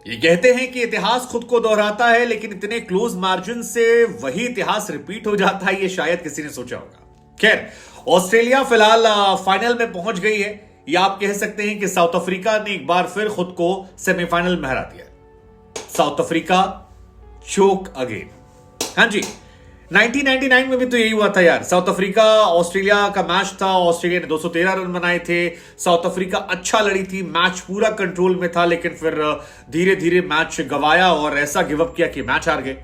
ये कहते हैं कि इतिहास खुद को दोहराता है, लेकिन इतने क्लोज मार्जिन से वही इतिहास रिपीट हो जाता है, ये शायद किसी ने सोचा होगा। खैर, ऑस्ट्रेलिया फिलहाल फाइनल में पहुंच गई है, या आप कह सकते हैं कि साउथ अफ्रीका ने एक बार फिर खुद को सेमीफाइनल में हरा दिया। साउथ अफ्रीका चोक अगेन। हाँ जी, 1999 में भी तो यही हुआ था यार। साउथ अफ्रीका ऑस्ट्रेलिया का मैच था, ऑस्ट्रेलिया ने 213 रन बनाए थे। साउथ अफ्रीका अच्छा लड़ी थी, मैच पूरा कंट्रोल में था, लेकिन फिर धीरे धीरे मैच गवाया और ऐसा गिव अप किया कि मैच हार गए।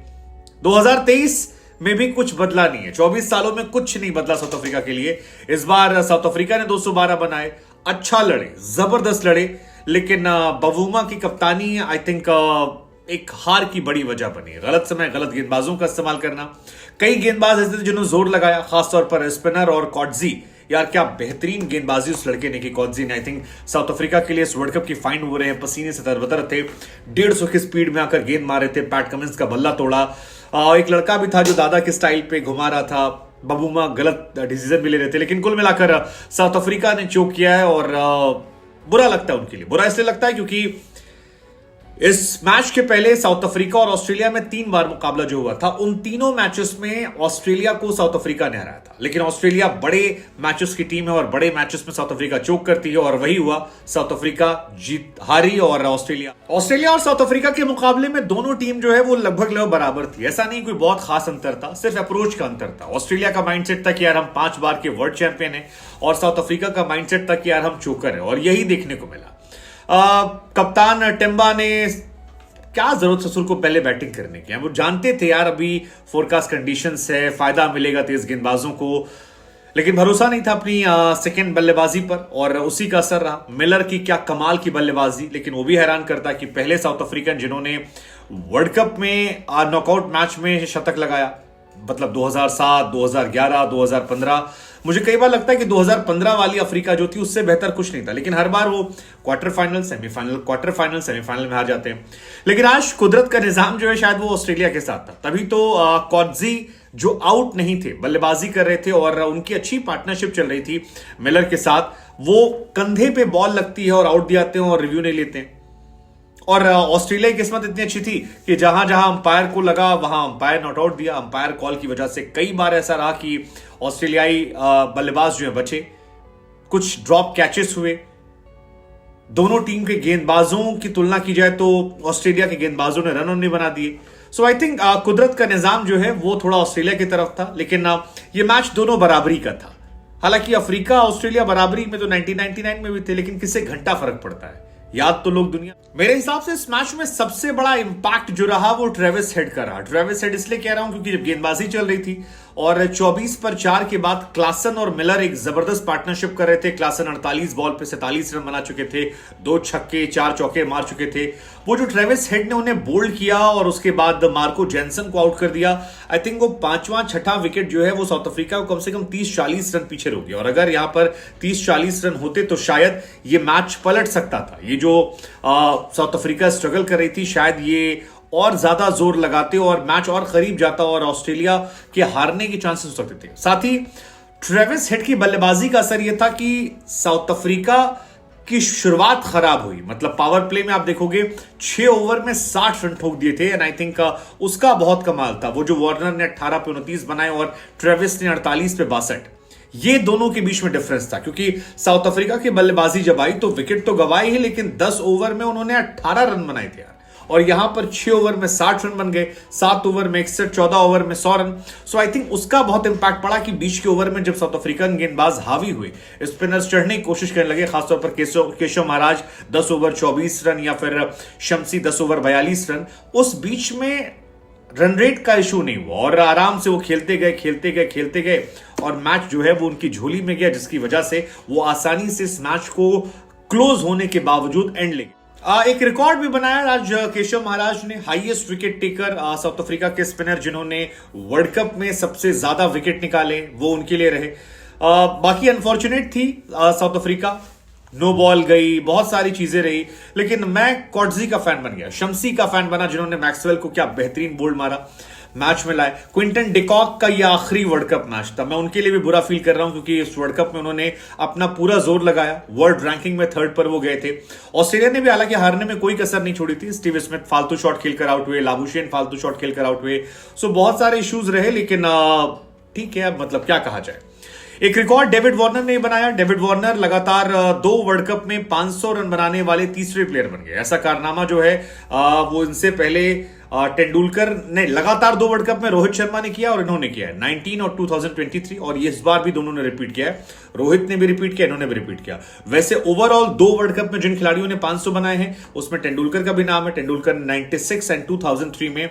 2023 में भी कुछ बदला नहीं है, 24 सालों में कुछ नहीं बदला साउथ अफ्रीका के लिए। इस बार साउथ अफ्रीका ने 212 बनाए, अच्छा लड़े, जबरदस्त लड़े, लेकिन बवूमा की कप्तानी आई थिंक एक हार की बड़ी वजह बनी। गलत समय गलत गेंदबाजों का इस्तेमाल करना। कई गेंदबाज ऐसे थे जिन्होंने जोर लगाया, खासतौर पर स्पिनर और कॉटजी। यार क्या बेहतरीन गेंदबाजी उस लड़के ने की, कॉटजी ने। आई थिंक साउथ अफ्रीका के लिए इस वर्ल्ड कप की फाइन हो रहे हैं, पसीने से तरबतर थे, 150 की स्पीड में आकर गेंद मारे थे, पैट कमिंस का बल्ला तोड़ा। एक लड़का भी था जो दादा के स्टाइल पे घुमा रहा था। बबूमा गलत डिसीजन भी ले रहे थे, लेकिन कुल मिलाकर साउथ अफ्रीका ने चोक किया है। और बुरा लगता है उनके लिए। बुरा इसलिए लगता है क्योंकि इस मैच के पहले साउथ अफ्रीका और ऑस्ट्रेलिया में 3 बार मुकाबला जो हुआ था, उन तीनों मैचेस में ऑस्ट्रेलिया को साउथ अफ्रीका ने हराया था। लेकिन ऑस्ट्रेलिया बड़े मैचेस की टीम है और बड़े मैचेस में साउथ अफ्रीका चोक करती है, और वही हुआ। साउथ अफ्रीका जीत हारी और ऑस्ट्रेलिया और साउथ अफ्रीका के मुकाबले में दोनों टीम जो है वो लगभग बराबर थी। ऐसा नहीं कोई बहुत खास अंतर था, सिर्फ अप्रोच का अंतर था। ऑस्ट्रेलिया का माइंडसेट था कि यार हम 5 बार के वर्ल्ड चैंपियन हैं, और साउथ अफ्रीका का माइंडसेट था कि यार हम चोकर हैं, और यही देखने को मिला। कप्तान टेम्बा ने क्या जरूरत ससुर को पहले बैटिंग करने की, वो जानते थे यार अभी फोरकास्ट कंडीशंस है, फायदा मिलेगा तेज गेंदबाजों को, लेकिन भरोसा नहीं था अपनी सेकंड बल्लेबाजी पर, और उसी का असर रहा। मिलर की क्या कमाल की बल्लेबाजी, लेकिन वो भी हैरान करता कि पहले साउथ अफ्रीकन जिन्होंने वर्ल्ड कप में नॉकआउट मैच में शतक लगाया, मतलब 2007, 2011, 2015। मुझे कई बार लगता है कि 2015 वाली अफ्रीका जो थी उससे बेहतर कुछ नहीं था, लेकिन हर बार वो quarter final, semifinal, quarter final, semifinal में आ जाते हैं। लेकिन आज कुदरत का निजाम जो है शायद वो ऑस्ट्रेलिया के साथ था। तभी तो कॉटजी जो आउट नहीं थे, बल्लेबाजी कर रहे थे, और उनकी अच्छी पार्टनरशिप चल रही थी मिलर के साथ। वो कंधे पे बॉल लगती है और आउट दिए जाते हैं और रिव्यू नहीं लेते हैं। और ऑस्ट्रेलिया की किस्मत इतनी अच्छी थी कि जहां जहां अंपायर को लगा वहां अंपायर नॉट आउट दिया। अंपायर कॉल की वजह से कई बार ऐसा रहा कि ऑस्ट्रेलियाई बल्लेबाज जो है बचे, कुछ ड्रॉप कैचेस हुए। दोनों टीम के गेंदबाजों की तुलना की जाए तो ऑस्ट्रेलिया के गेंदबाजों ने रन नहीं बना दिए। सो आई थिंक कुदरत का निजाम जो है वो थोड़ा ऑस्ट्रेलिया की तरफ था, लेकिन ये मैच दोनों बराबरी का था। हालांकि अफ्रीका ऑस्ट्रेलिया बराबरी में तो 1999 में भी थे, लेकिन किससे घंटा फर्क पड़ता है, याद तो लोग दुनिया। मेरे हिसाब से इस मैच में सबसे बड़ा इंपैक्ट जो रहा वो ट्रेविस हेड का रहा। ट्रेविस हेड इसलिए कह रहा हूं क्योंकि जब गेंदबाजी चल रही थी और 24 पर 4 के बाद क्लासन और मिलर एक जबरदस्त पार्टनरशिप कर रहे थे। क्लासन 48 बॉल पे 47 रन बना चुके थे, 2 छक्के 4 चौके मार चुके थे। वो जो ट्रेविस हेड ने उन्हें बोल्ड किया और उसके बाद मार्को जेनसन को आउट कर दिया, आई थिंक वो 5वां 6ठा विकेट जो है वो साउथ अफ्रीका को कम से कम 30-40 रन पीछे रोक गया। और अगर यहां पर 30-40 रन होते तो शायद ये मैच पलट सकता था। ये जो साउथ अफ्रीका स्ट्रगल कर रही थी, शायद ये और ज्यादा जोर लगाते और मैच और करीब जाता और ऑस्ट्रेलिया के हारने के चांसेस हो सकते थे। साथ ही ट्रेविस हेड की बल्लेबाजी का असर यह था कि साउथ अफ्रीका की शुरुआत खराब हुई। मतलब पावर प्ले में आप देखोगे 6 ओवर में 60 रन ठोक दिए थे, एंड आई थिंक उसका बहुत कमाल था। वो जो वार्नर ने 18 पे 29 बनाए और ट्रेविस ने 48 पे 62, ये दोनों के बीच में डिफरेंस था। क्योंकि साउथ अफ्रीका की बल्लेबाजी जब आई तो विकेट तो गवाए ही, लेकिन 10 ओवर में उन्होंने 18 रन बनाए थे यार। और यहां पर 6 ओवर में 60 रन बन गए, 7 ओवर में 61, 14 ओवर में 100 रन। सो आई थिंक उसका बहुत इंपैक्ट पड़ा कि बीच के ओवर में जब साउथ अफ्रीकन गेंदबाज हावी हुए, स्पिनर्स चढ़ने की कोशिश करने लगे, खासतौर पर केशव महाराज 10 ओवर 24 रन, या फिर शम्सी 10 ओवर 42 रन। उस बीच में रन रेट का इशू नहीं हुआ और आराम से वो खेलते गए और मैच जो है वो उनकी झोली में गया, जिसकी वजह से वो आसानी से इस मैच को क्लोज होने के बावजूद एंड ले गए। एक रिकॉर्ड भी बनाया आज केशव महाराज ने, highest wicket taker south Africa के स्पिनर जिन्होंने वर्ल्ड कप में सबसे ज्यादा विकेट निकाले, वो उनके लिए रहे। बाकी अनफॉर्चुनेट थी साउथ अफ्रीका, नो बॉल गई, बहुत सारी चीजें रही, लेकिन मैं कॉटजी का फैन बन गया, शम्सी का फैन बना, जिन्होंने मैक्सवेल को क्या बेहतरीन बोल्ड मारा। मैच में लाए। क्विंटन डिकॉक का ये आखिरी वर्ल्ड कप मैच था। मैं उनके लिए भी बुरा फील कर रहा हूं क्योंकि इस वर्ल्ड कप में उन्होंने अपना पूरा जोर लगाया, वर्ल्ड रैंकिंग में 3rd पर वो गए थे। ऑस्ट्रेलिया ने भी हालांकि हारने में कोई कसर नहीं छोड़ी थी। स्टीव स्मिथ फालतू शॉट खेलकर आउट हुए, लाबुशेन फालतू शॉट खेलकर आउट हुए। सो बहुत सारे इश्यूज रहे, लेकिन ठीक है, अब मतलब क्या कहा जाए। एक रिकॉर्ड डेविड वार्नर ने बनाया। डेविड वार्नर लगातार 2 वर्ल्ड कप में 500 रन बनाने वाले तीसरे प्लेयर बन गए। ऐसा कारनामा जो है वो इनसे पहले तेंदुलकर ने लगातार 2 वर्ल्ड कप में रोहित शर्मा ने किया और इन्होंने किया है 19 और 2023, और इस बार भी दोनों ने रिपीट किया है। रोहित ने भी रिपीट किया, इन्होंने भी रिपीट किया। वैसे ओवरऑल 2 वर्ल्ड कप में जिन खिलाड़ियों ने 500 बनाए हैं उसमें तेंदुलकर का भी नाम है। तेंदुलकर ने 96 एंड 2003 में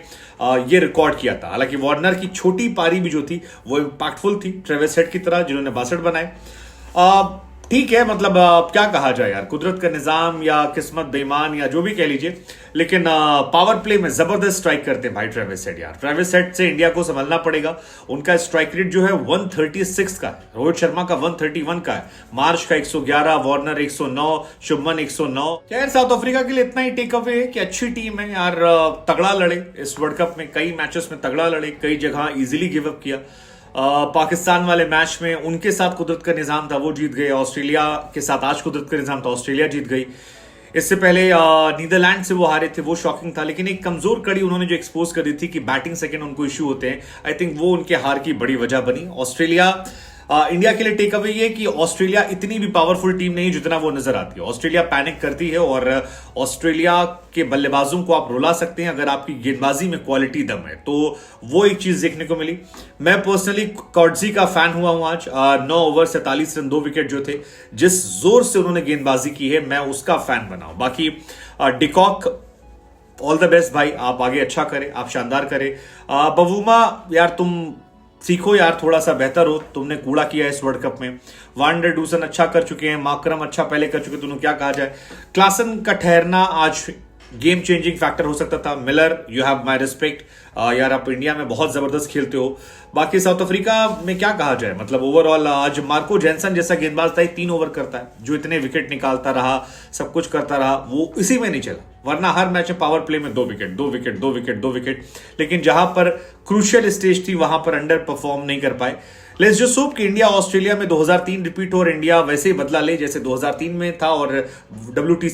ये रिकॉर्ड किया था। हालांकि वार्नर की छोटी पारी भी जो थी वो इंपैक्टफुल थी, ट्रेविस हेड की तरह, जिन्होंने 62 बनाए। ठीक है, मतलब क्या कहा जाए यार, कुदरत का निजाम या किस्मत बेईमान या जो भी कह लीजिए, लेकिन पावर प्ले में जबरदस्त स्ट्राइक करते हैं भाई ट्रेविस हेड। यार ट्रेविस हेड से इंडिया को संभलना पड़ेगा। उनका स्ट्राइक रेट जो है 136 का है, रोहित शर्मा का 131 का है, मार्श का 111, वार्नर 109, शुभमन 109। खैर साउथ अफ्रीका के लिए इतना ही टेक अवे है कि अच्छी टीम है यार, तगड़ा लड़े इस वर्ल्ड कप में, कई मैचेस में तगड़ा लड़े, कई जगह इजीली गिव अप किया। पाकिस्तान वाले मैच में उनके साथ कुदरत का निजाम था, वो जीत गए। ऑस्ट्रेलिया के साथ आज कुदरत का निजाम था, ऑस्ट्रेलिया जीत गई। इससे पहले नीदरलैंड से वो हारे थे, वो शॉकिंग था। लेकिन एक कमजोर कड़ी उन्होंने जो एक्सपोज करी थी कि बैटिंग सेकंड उनको इश्यू होते हैं, आई थिंक वो उनके हार की बड़ी वजह बनी। ऑस्ट्रेलिया इंडिया के लिए टेक अवे ये कि ऑस्ट्रेलिया इतनी भी पावरफुल टीम नहीं जितना वो नजर आती है। ऑस्ट्रेलिया पैनिक करती है और ऑस्ट्रेलिया के बल्लेबाजों को आप रुला सकते हैं अगर आपकी गेंदबाजी में क्वालिटी दम है, तो वो एक चीज देखने को मिली। मैं पर्सनली कॉर्डजी का फैन हुआ हूं आज। 9 ओवर 47 रन 2 विकेट जो थे, जिस जोर से उन्होंने गेंदबाजी की है, मैं उसका फैन बना हूं। बाकी डिकॉक, ऑल द बेस्ट भाई, आप आगे अच्छा करें, आप शानदार करें। बवूमा यार तुम सीखो यार, थोड़ा सा बेहतर हो, तुमने कूड़ा किया इस वर्ल्ड कप में। वांडर डूसन अच्छा कर चुके हैं, माकरम अच्छा पहले कर चुके, तुमने क्या कहा जाए। क्लासन का ठहरना आज गेम चेंजिंग फैक्टर हो सकता था। Miller, you have my respect यार, आप इंडिया में बहुत जबरदस्त खेलते हो। बाकी साउथ अफ्रीका में क्या कहा जाए, मतलब ओवरऑल आज मार्को जेनसन जैसा गेंदबाज था, 3 ओवर करता है, जो इतने विकेट निकालता रहा, सब कुछ करता रहा, वो इसी में नहीं चला। वरना हर मैच में पावर प्ले में 2 विकेट 2 विकेट 2 विकेट 2 विकेट, लेकिन जहां पर क्रूशियल स्टेज थी वहां पर अंडर परफॉर्म नहीं कर पाए। लेट्स जस्ट होप कि इंडिया ऑस्ट्रेलिया में 2003 रिपीट हो और इंडिया वैसे ही बदला ले जैसे 2003 में था और WTC